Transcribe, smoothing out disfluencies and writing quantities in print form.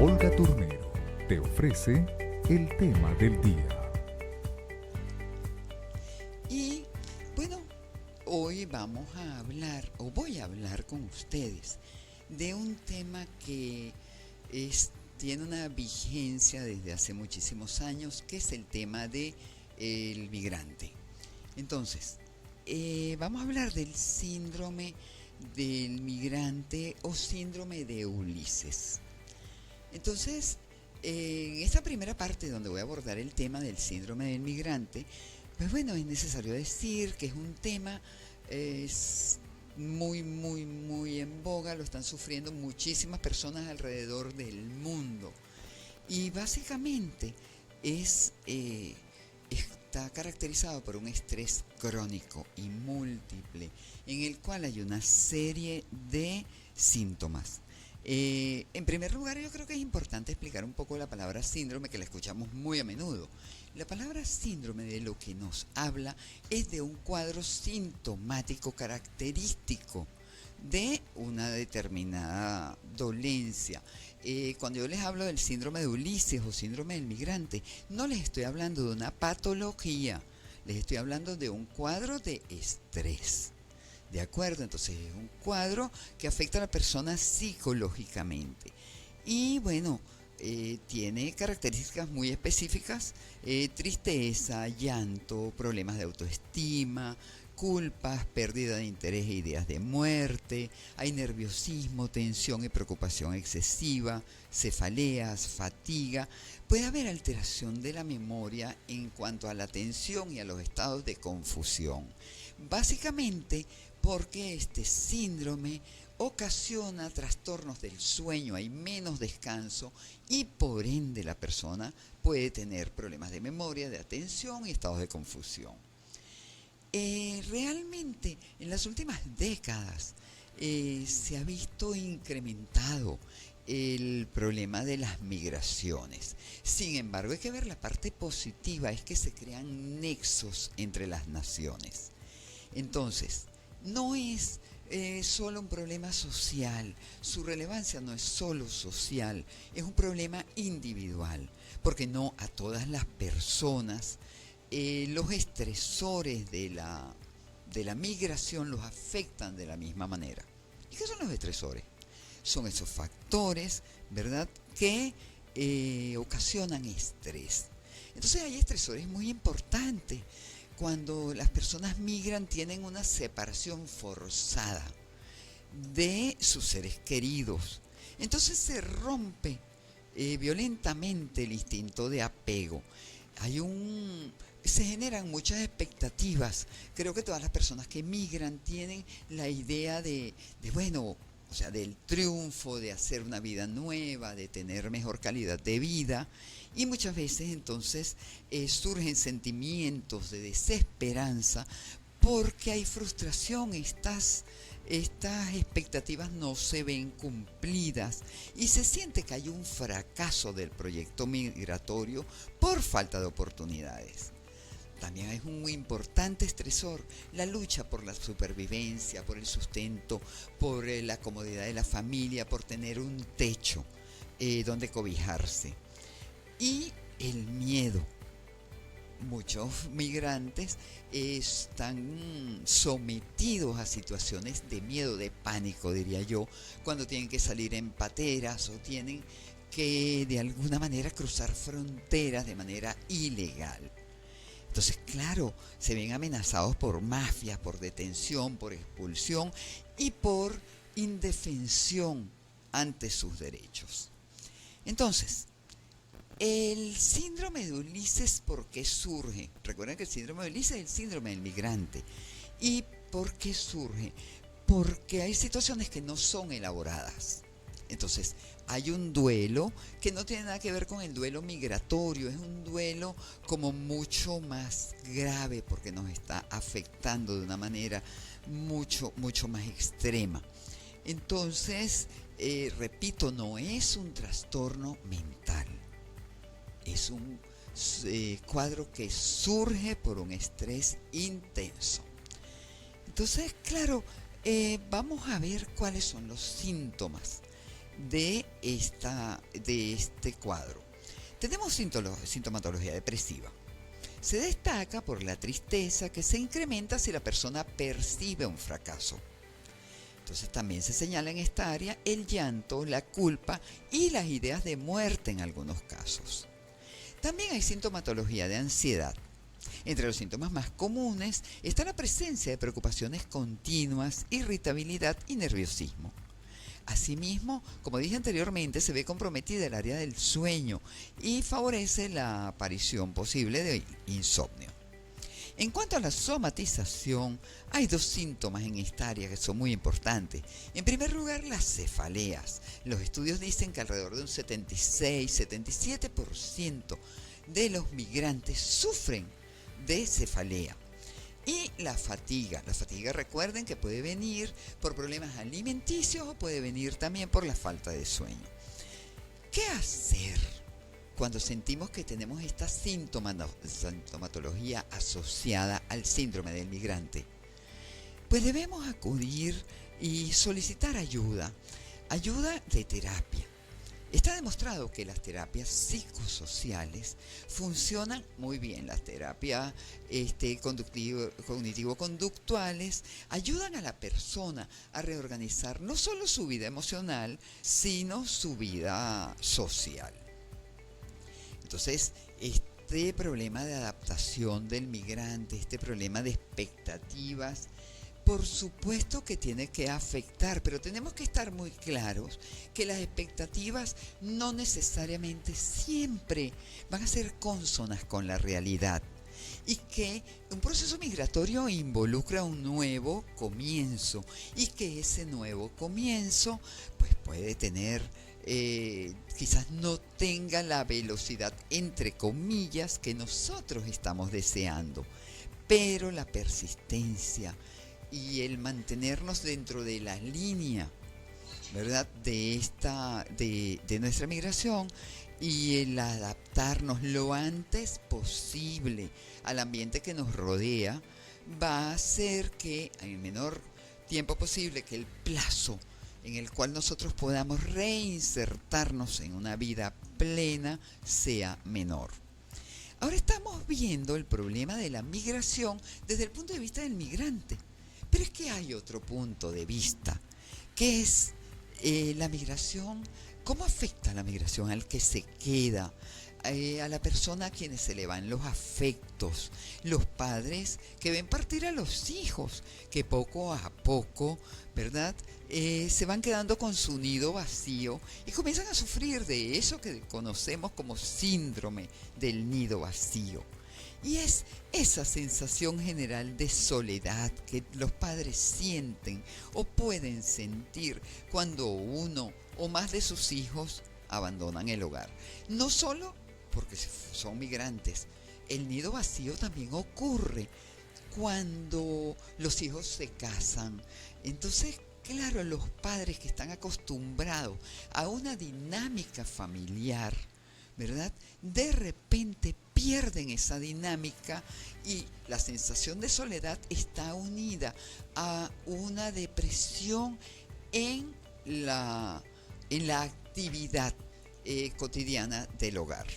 Olga Turnero te ofrece el tema del día. Y bueno, hoy vamos a hablar, o voy a hablar con ustedes, de un tema que tiene una vigencia desde hace muchísimos años, que es el tema del migrante. Entonces, vamos a hablar del síndrome del migrante o síndrome de Ulises. Entonces, en esta primera parte donde voy a abordar el tema del síndrome del migrante, pues bueno, es necesario decir que es un tema muy en boga, lo están sufriendo muchísimas personas alrededor del mundo. Y básicamente está caracterizado por un estrés crónico y múltiple, en el cual hay una serie de síntomas. En primer lugar, yo creo que es importante explicar un poco la palabra síndrome, que la escuchamos muy a menudo. La palabra síndrome de lo que nos habla es de un cuadro sintomático característico de una determinada dolencia. Cuando yo les hablo del síndrome de Ulises o síndrome del migrante, no les estoy hablando de una patología, les estoy hablando de un cuadro de estrés. ¿De acuerdo? Entonces es un cuadro que afecta a la persona psicológicamente. Y bueno, tiene características muy específicas, tristeza, llanto, problemas de autoestima, culpas, pérdida de interés e ideas de muerte, hay nerviosismo, tensión y preocupación excesiva, cefaleas, fatiga, puede haber alteración de la memoria en cuanto a la atención y a los estados de confusión. Básicamente porque este síndrome ocasiona trastornos del sueño, hay menos descanso y por ende la persona puede tener problemas de memoria, de atención y estados de confusión. Realmente en las últimas décadas se ha visto incrementado el problema de las migraciones. Sin embargo, hay que ver la parte positiva, es que se crean nexos entre las naciones. Entonces, no es solo un problema social, su relevancia no es solo social, es un problema individual, porque no a todas las personas los estresores de la migración los afectan de la misma manera. ¿Y qué son los estresores? Son esos factores, ¿verdad?, que ocasionan estrés. Entonces hay estresores muy importantes. Cuando las personas migran tienen una separación forzada de sus seres queridos. Entonces se rompe violentamente el instinto de apego. Se generan muchas expectativas. Creo que todas las personas que migran tienen la idea del triunfo, de hacer una vida nueva, de tener mejor calidad de vida. Y muchas veces entonces surgen sentimientos de desesperanza porque hay frustración, estas expectativas no se ven cumplidas y se siente que hay un fracaso del proyecto migratorio por falta de oportunidades. También es un muy importante estresor la lucha por la supervivencia, por el sustento, por la comodidad de la familia, por tener un techo donde cobijarse. Y el miedo. Muchos migrantes están sometidos a situaciones de miedo, de pánico, diría yo, cuando tienen que salir en pateras o tienen que de alguna manera cruzar fronteras de manera ilegal. Entonces, claro, se ven amenazados por mafias, por detención, por expulsión y por indefensión ante sus derechos. Entonces, el síndrome de Ulises, ¿por qué surge? Recuerden que el síndrome de Ulises es el síndrome del migrante. ¿Y por qué surge? Porque hay situaciones que no son elaboradas. Entonces, hay un duelo que no tiene nada que ver con el duelo migratorio, es un duelo como mucho más grave porque nos está afectando de una manera mucho más extrema. Entonces, repito, no es un trastorno mental. Es un cuadro que surge por un estrés intenso. Entonces, claro, vamos a ver cuáles son los síntomas. de este cuadro. Tenemos sintomatología depresiva. Se destaca por la tristeza que se incrementa si la persona percibe un fracaso. Entonces también se señala en esta área el llanto, la culpa y las ideas de muerte en algunos casos. También hay sintomatología de ansiedad. Entre los síntomas más comunes está la presencia de preocupaciones continuas, irritabilidad y nerviosismo. Asimismo, como dije anteriormente, se ve comprometida el área del sueño y favorece la aparición posible de insomnio. En cuanto a la somatización, hay dos síntomas en esta área que son muy importantes. En primer lugar, las cefaleas. Los estudios dicen que alrededor de un 76-77% de los migrantes sufren de cefalea. Y la fatiga. La fatiga, recuerden que puede venir por problemas alimenticios o puede venir también por la falta de sueño. ¿Qué hacer cuando sentimos que tenemos esta sintomatología asociada al síndrome del migrante? Pues debemos acudir y solicitar ayuda de terapia. Está demostrado que las terapias psicosociales funcionan muy bien. Las terapias cognitivo-conductuales ayudan a la persona a reorganizar no solo su vida emocional, sino su vida social. Entonces, este problema de adaptación del migrante, este problema de expectativas, por supuesto que tiene que afectar, pero tenemos que estar muy claros que las expectativas no necesariamente siempre van a ser cónsonas con la realidad y que un proceso migratorio involucra un nuevo comienzo y que ese nuevo comienzo pues puede tener, quizás no tenga la velocidad entre comillas que nosotros estamos deseando, pero la persistencia y el mantenernos dentro de la línea, ¿verdad?, de nuestra migración y el adaptarnos lo antes posible al ambiente que nos rodea va a hacer que en el menor tiempo posible, que el plazo en el cual nosotros podamos reinsertarnos en una vida plena sea menor. Ahora estamos viendo el problema de la migración desde el punto de vista del migrante. Pero es que hay otro punto de vista, que es la migración. ¿Cómo afecta la migración al que se queda? A la persona a quienes se le van los afectos, los padres que ven partir a los hijos, que poco a poco, ¿verdad?, se van quedando con su nido vacío y comienzan a sufrir de eso que conocemos como síndrome del nido vacío. Y es esa sensación general de soledad que los padres sienten o pueden sentir cuando uno o más de sus hijos abandonan el hogar. No solo porque son migrantes, el nido vacío también ocurre cuando los hijos se casan. Entonces, claro, los padres que están acostumbrados a una dinámica familiar, ¿verdad?, de repente pierden esa dinámica y la sensación de soledad está unida a una depresión en la actividad cotidiana del hogar.